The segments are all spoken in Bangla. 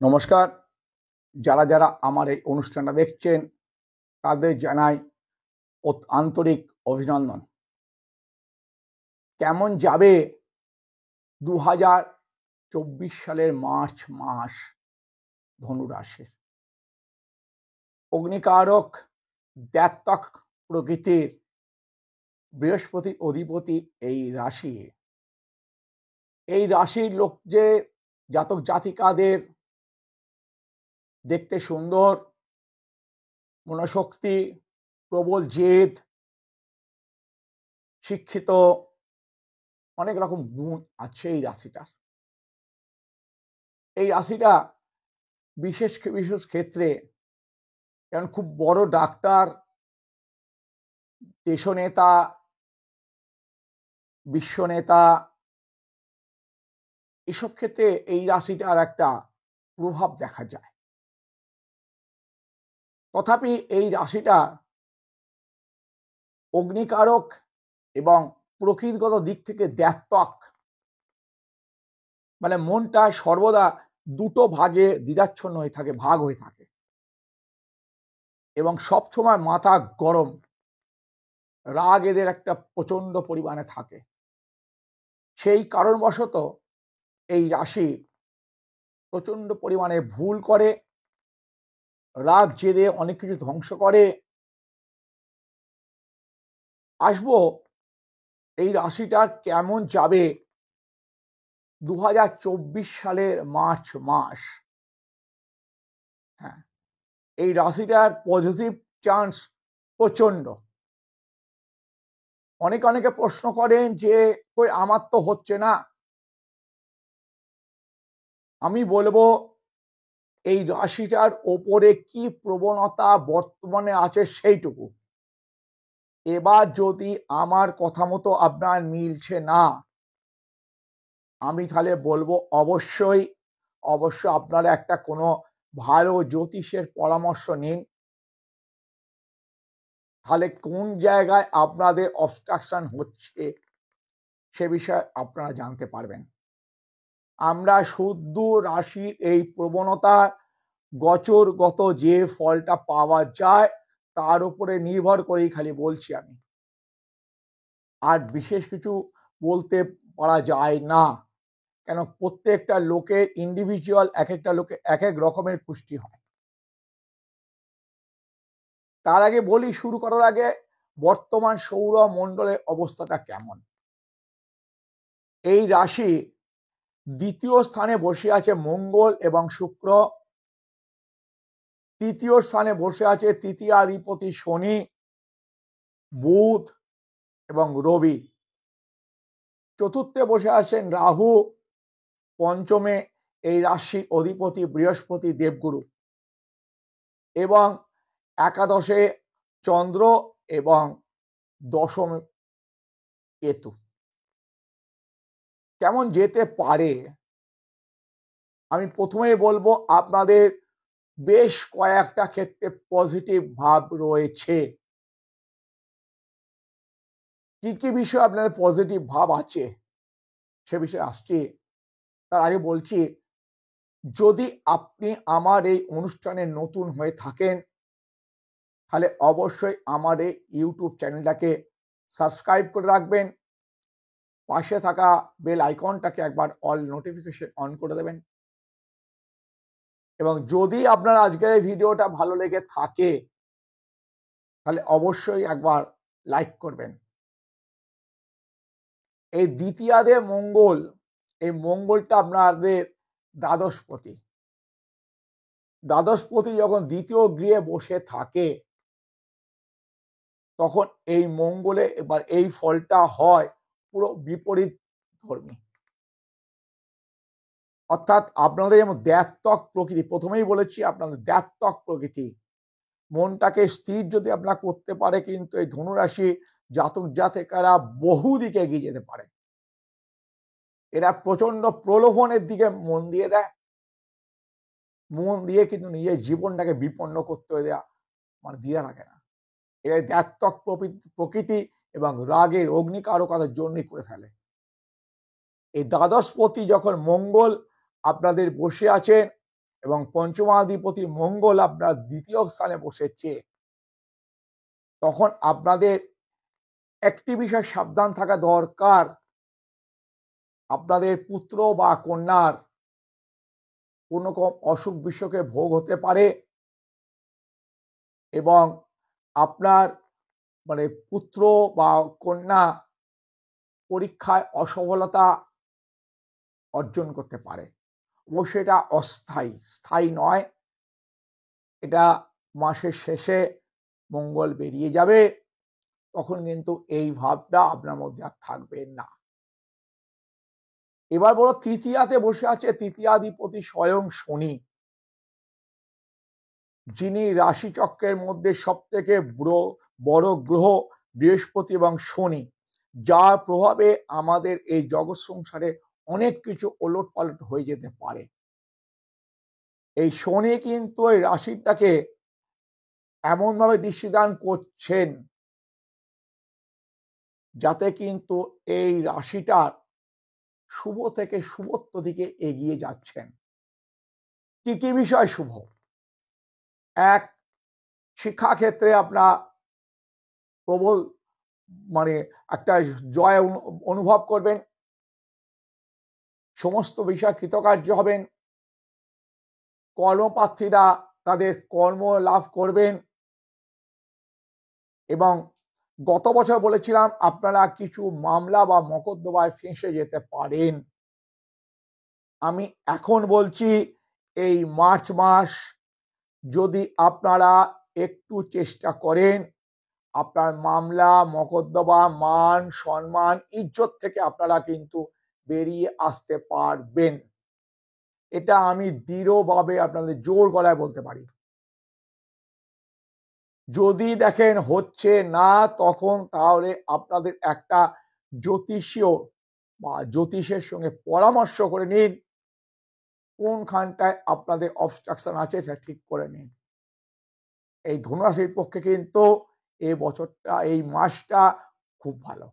নমস্কার। যারা যারা আমার এই অনুষ্ঠানটা দেখছেন তাদের জানাই আন্তরিক অভিনন্দন। কেমন যাবে 2024 সালের মার্চ মাস ধনু রাশির? অগ্নিকারক দ্ব্যর্থক প্রকৃতির বৃহস্পতি অধিপতি এই রাশি। এই রাশির লোক যে জাতক জাতিকাদের দেখতে সুন্দর, মনোশক্তি, প্রবল জেদ, শিক্ষিত, অনেক রকম গুণ আছে এই রাশিটার। এই রাশিটা বিশেষ বিশেষ ক্ষেত্রে যেমন খুব বড় ডাক্তার, দেশনেতা, বিশ্বনেতা, এসব ক্ষেত্রে এই রাশিটার একটা প্রভাব দেখা যায়। তথাপি এই রাশিটা অগ্নিকারক এবং প্রকৃতিগত দিক থেকে দ্ব্যর্থক, মানে মনটা সর্বদা দুটো ভাগে দ্বিধাচ্ছন্ন হয়ে থাকে, ভাগ হয়ে থাকে এবং সবসময় মাথা গরম, রাগ এদের একটা প্রচন্ড পরিমাণে থাকে। সেই কারণবশত এই রাশি প্রচন্ড পরিমাণে ভুল করে, রাগ জেদে অনেক কিছু ধ্বংস করে। আসবো এই রাশিটা কেমন যাবে 2024 সালের মার্চ মাস। হ্যাঁ, এই রাশিটার পজিটিভ চান্স প্রচন্ড। অনেকে প্রশ্ন করেন যে কই আমার তো হচ্ছে না। আমি বলবো এই রাশিটার ওপরে কি প্রবণতা বর্তমানে আছে সেইটুকু। এবার যদি আমার কথা মতো আপনার মিলছে না, আমি তাহলে বলবো অবশ্যই আপনারা একটা কোনো ভালো জ্যোতিষের পরামর্শ নিন। তাহলে কোন জায়গায় আপনাদের অবস্ট্রাকশন হচ্ছে সে বিষয়ে আপনারা জানতে পারবেন। আমরা শুদ্ধ রাশির এই প্রবণতা গোচরগত যে ফলটা পাওয়া যায় তার উপরে নির্ভর করেই খালি বলছি আমি, আর বিশেষ কিছু বলতে পারা যায় না। কেন, প্রত্যেকটা লোকের ইন্ডিভিজুয়াল, এক একটা লোকের এক এক রকমের পুষ্টি হয়। তার আগে বলি, শুরু করার আগে বর্তমান সৌরমণ্ডলের অবস্থাটা কেমন। এই রাশি দ্বিতীয় স্থানে বসে আছে মঙ্গল এবং শুক্র, তৃতীয় স্থানে বসে আছে তৃতীয়াধিপতি শনি, বুধ এবং রবি, চতুর্থে বসে আছেন রাহু, পঞ্চমে এই রাশির অধিপতি বৃহস্পতি দেবগুরু, এবং একাদশে চন্দ্র এবং দশম কেতু। কেমন যেতে পারে আমি প্রথমেই বলবো, আপনাদের বেশ কয়েকটা ক্ষেত্রে পজিটিভ ভাব রয়েছে। কি কি বিষয় আপনাদের পজিটিভ ভাব আছে সে বিষয়ে আসছি। তার আগে বলছি, যদি আপনি আমার এই অনুষ্ঠানে নতুন হয়ে থাকেন তাহলে অবশ্যই আমার এই ইউটিউব চ্যানেলটাকে সাবস্ক্রাইব করে রাখবেন, পাশে থাকা বেল আইকনটাকে একবার অল নোটিফিকেশন অন করে দেবেন, এবং যদি আপনার আজকের এই ভিডিওটা ভালো লেগে থাকে তাহলে অবশ্যই একবার লাইক করবেন। এই দ্বিতীয়াদে মঙ্গল, এই মঙ্গলটা আপনাদের দ্বাদশপতি। দ্বাদশপতি যখন দ্বিতীয় গৃহে বসে থাকে তখন এই মঙ্গলে এবার এই ফলটা হয় পুরো বিপরীত ধর্মী। অর্থাৎ আপনাদের যেমন দ্ব্যর্থক প্রকৃতি, প্রথমেই বলেছি আপনাদের দ্ব্যর্থক প্রকৃতি, মনটাকে স্থির যদি আপনারা করতে পারে কিন্তু এই ধনুরাশি জাতক জাতিকারা বহু দিকে এগিয়ে যেতে পারে। এরা প্রচন্ড প্রলোভনের দিকে মন দিয়ে দেয়, মন দিয়ে কিন্তু নিজের জীবনটাকে বিপন্ন করতে দেয়া মানে দিয়ে রাখে না। এরা দ্ব্যর্থক প্রকৃতি এবং রাগের অগ্নিকারকতার জন্যই করে ফেলে। এই দ্বাদশপতি যখন মঙ্গল আপনাদের বসে আছেন এবং পঞ্চমাধিপতি মঙ্গল আপনার দ্বিতীয় স্থানে বসেছে, তখন আপনাদের একটি বিষয় সাবধান থাকা দরকার, আপনাদের পুত্র বা কন্যার কোনো রকম অসুখ বিসুখে ভোগ হতে পারে এবং আপনার পুত্র বা কন্যা পরীক্ষায় অসফলতা অর্জন করতে পারে। অবশ্যই এটা অস্থায়ী, স্থায়ী নয়। এটা মাসের শেষে মঙ্গল বেরিয়ে যাবে, তখন কিন্তু এই ভাবটা আপনার মধ্যে আর থাকবে না। এবার বলো, তৃতীয়াতে বসে আছে তৃতীয়াধিপতি স্বয়ং শনি, যিনি রাশিচক্রের মধ্যে সব থেকে বড় গ্রহ বৃহস্পতি এবং শনি, যার প্রভাবে আমাদের এই জগৎ সংসারে অনেক কিছু ওলট পালট হয়ে যেতে পারে। এই শনি কিন্তু এই রাশিটাকে এমনভাবে দৃষ্টিদান করছেন যাতে কিন্তু এই রাশিটার শুভ থেকে শুভত্ব দিকে এগিয়ে যাচ্ছেন। কি কি বিষয় শুভ? এক, শিক্ষাক্ষেত্রে আপনার প্রবল একটা জয় অনুভব করবেন, সমস্ত বিষয় কৃতকার্য হবেন, কর্মপ্রার্থীরা তাদের কর্ম লাভ করবেন এবং গত বছর বলেছিলাম আপনারা কিছু মামলা বা মকদ্দমায় ফেঁসে যেতে পারেন। আমি এখন বলছি এই মার্চ মাস যদি আপনারা একটু চেষ্টা করেন, আপনার মামলা মকদ্দমা মান সম্মান ইজ্জত থেকে আপনারা কিন্তু বেরিয়ে আসতে পারবেন। এটা আমি দৃঢ়ভাবে আপনাদের জোর গলায় বলতে পারি। যদি দেখেন হচ্ছে না, তখন তাহলে আপনাদের একটা জ্যোতিষীয় বা জ্যোতিষের সঙ্গে পরামর্শ করে নিন, কোনখানটায় আপনাদের অবস্ট্রাকশন আছে সেটা ঠিক করে নিন। এই ধনুরাশির পক্ষে কিন্তু এই বছরটা, এই মাসটা খুব ভালো।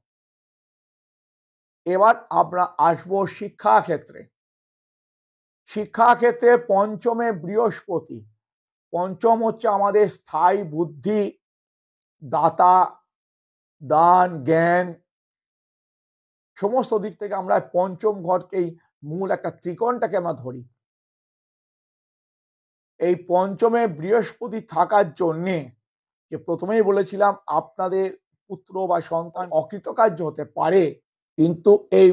এবার আমরা আসবো শিক্ষাক্ষেত্রে। শিক্ষাক্ষেত্রে পঞ্চমে বৃহস্পতি, পঞ্চম হচ্ছে আমাদের স্থায়ী বুদ্ধি, দাতা, দান, জ্ঞান, সমস্ত দিক থেকে আমরা পঞ্চম ঘরকেই মূল একটা ত্রিকোণটাকে আমরা ধরি। এই পঞ্চমে বৃহস্পতি থাকার জন্যে, যে প্রথমেই বলেছিলাম আপনাদের পুত্র বা সন্তান অকৃতকার্য হতে পারে, কিন্তু এই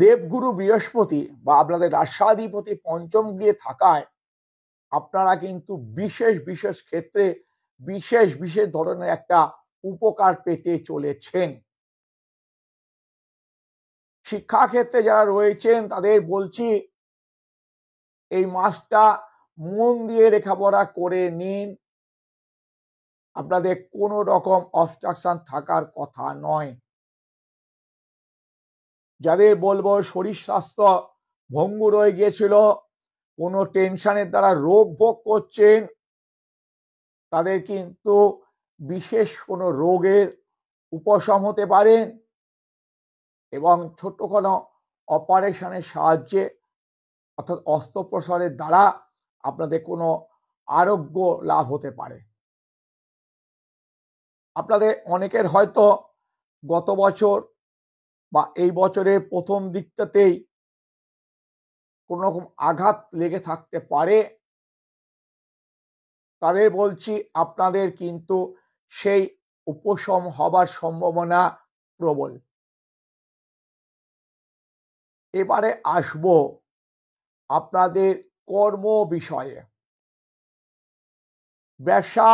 দেবগুরু বৃহস্পতি বা আপনাদের রাশাধিপতি পঞ্চম গৃহে থাকায় আপনারা কিন্তু বিশেষ বিশেষ ক্ষেত্রে বিশেষ বিশেষ ধরনের একটা উপকার পেতে চলেছেন। শিক্ষাক্ষেত্রে যারা রয়েছেন তাদের বলছি, এই মাসটা মন দিয়ে লেখাপড়া করে নিন, আপনাদের কোনো রকম অবস্ট্রাকশন থাকার কথা নয়। যাদের বলবো শরীর স্বাস্থ্য ভঙ্গুর হয়ে গিয়েছিল, কোনো টেনশনের দ্বারা রোগ ভোগ করছেন, তাদের কিন্তু বিশেষ কোনো রোগের উপশম হতে পারেন এবং ছোট কোনো অপারেশনের সাহায্যে অর্থাৎ অস্ত্রোপচারের দ্বারা আপনাদের কোনো আরোগ্য লাভ হতে পারে। আপনাদের অনেকের হয়তো গত বছর বা এই বছরের প্রথম দিকটাতেই কোনো রকম আঘাত লেগে থাকতে পারে, তাদের বলছি আপনাদের কিন্তু সেই উপশম হবার সম্ভাবনা প্রবল। এবারে আসব আপনাদের কর্ম বিষয়ে। ব্যবসা,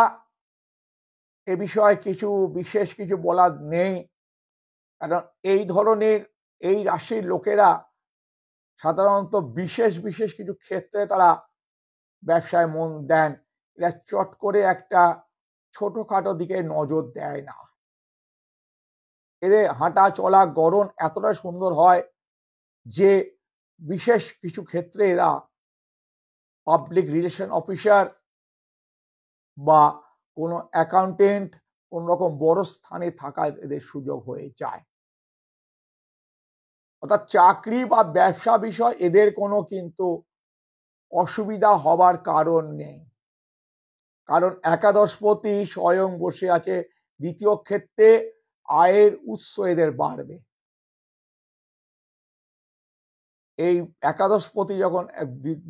এ বিষয়ে কিছু বিশেষ কিছু বলার নেই, কারণ এই ধরনের এই রাশির লোকেরা সাধারণত বিশেষ বিশেষ কিছু ক্ষেত্রে তারা ব্যবসায় মন দেন। এরা চট করে একটা ছোটখাটো দিকে নজর দেয় না। এদের হাঁটা চলা গড়ন এতটা সুন্দর হয় যে বিশেষ কিছু ক্ষেত্রে এরা পাবলিক রিলেশন অফিসার বা কোনো অ্যাকাউন্টেন্ট, কোন রকম বড় স্থানে থাকার এদের সুযোগ হয়ে যায়। অর্থাৎ চাকরি বা ব্যবসা বিষয় এদের কোনো কিন্তু অসুবিধা হবার কারণ নেই, কারণ একাদশপতি স্বয়ং বসে আছে দ্বিতীয় ক্ষেত্রে, আয়ের উৎস এদের বাড়বে। এই একাদশপতি যখন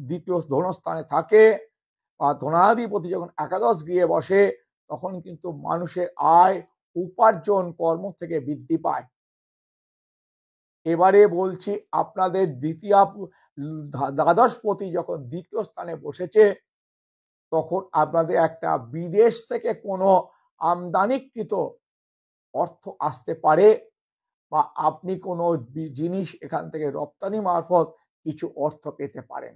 দ্বিতীয় ধনস্থানে থাকে বা ধনাধিপতি যখন একাদশ গৃহে বসে, তখন কিন্তু মানুষের আয় উপার্জন কর্ম থেকে বৃদ্ধি পায়। এবারে বলছি, আপনাদের দ্বাদশপতি যখন দ্বিতীয় স্থানে বসেছে, তখন আপনাদের একটা বিদেশ থেকে কোনো আমদানিকৃত অর্থ আসতে পারে, বা আপনি কোনো জিনিস এখান থেকে রপ্তানি মারফত কিছু অর্থ পেতে পারেন।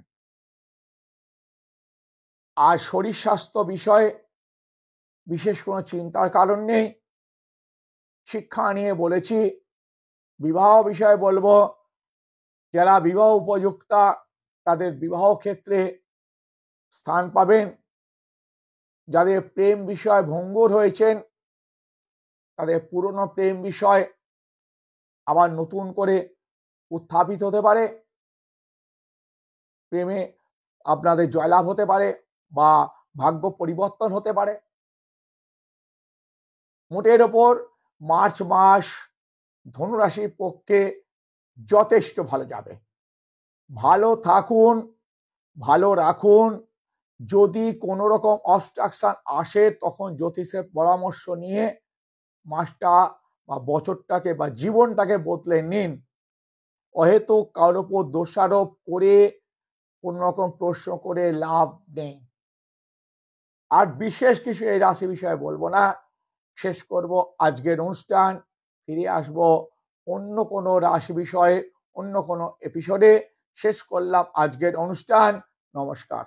আর শরীর স্বাস্থ্য বিষয়ে বিশেষ কোনো চিন্তার কারণ নেই। শিক্ষা নিয়ে বলেছি। বিবাহ বিষয়ে বলবো, যারা বিবাহ উপযুক্তা তাদের বিবাহ ক্ষেত্রে স্থান পাবেন। যাদের প্রেম বিষয় ভঙ্গুর হয়েছেন, তাদের পুরনো প্রেম বিষয় আবার নতুন করে উত্থাপিত হতে পারে, প্রেমে আপনাদের জয়লাভ হতে পারে বা ভাগ্য পরিবর্তন হতে পারে। মোটের ওপর মার্চ মাস ধনুরাশির পক্ষে যথেষ্ট ভালো যাবে। ভালো থাকুন, ভালো রাখুন। যদি কোনো রকম অবস্ট্রাকশন আসে, তখন জ্যোতিষের পরামর্শ নিয়ে মাসটা বা বছরটাকে বা জীবনটাকে বদলে নিন। অহেতুক কারোর উপর দোষারোপ করে কোন রকম প্রশ্ন করে লাভ নেই। আর বিশেষ কিছু এই রাশি বিষয়ে বলবো না। শেষ করব আজকের অনুষ্ঠান। ফিরে আসব অন্য কোনো রাশি বিষয়ে অন্য কোনো এপিসোডে। শেষ করলাম আজকের অনুষ্ঠান। নমস্কার।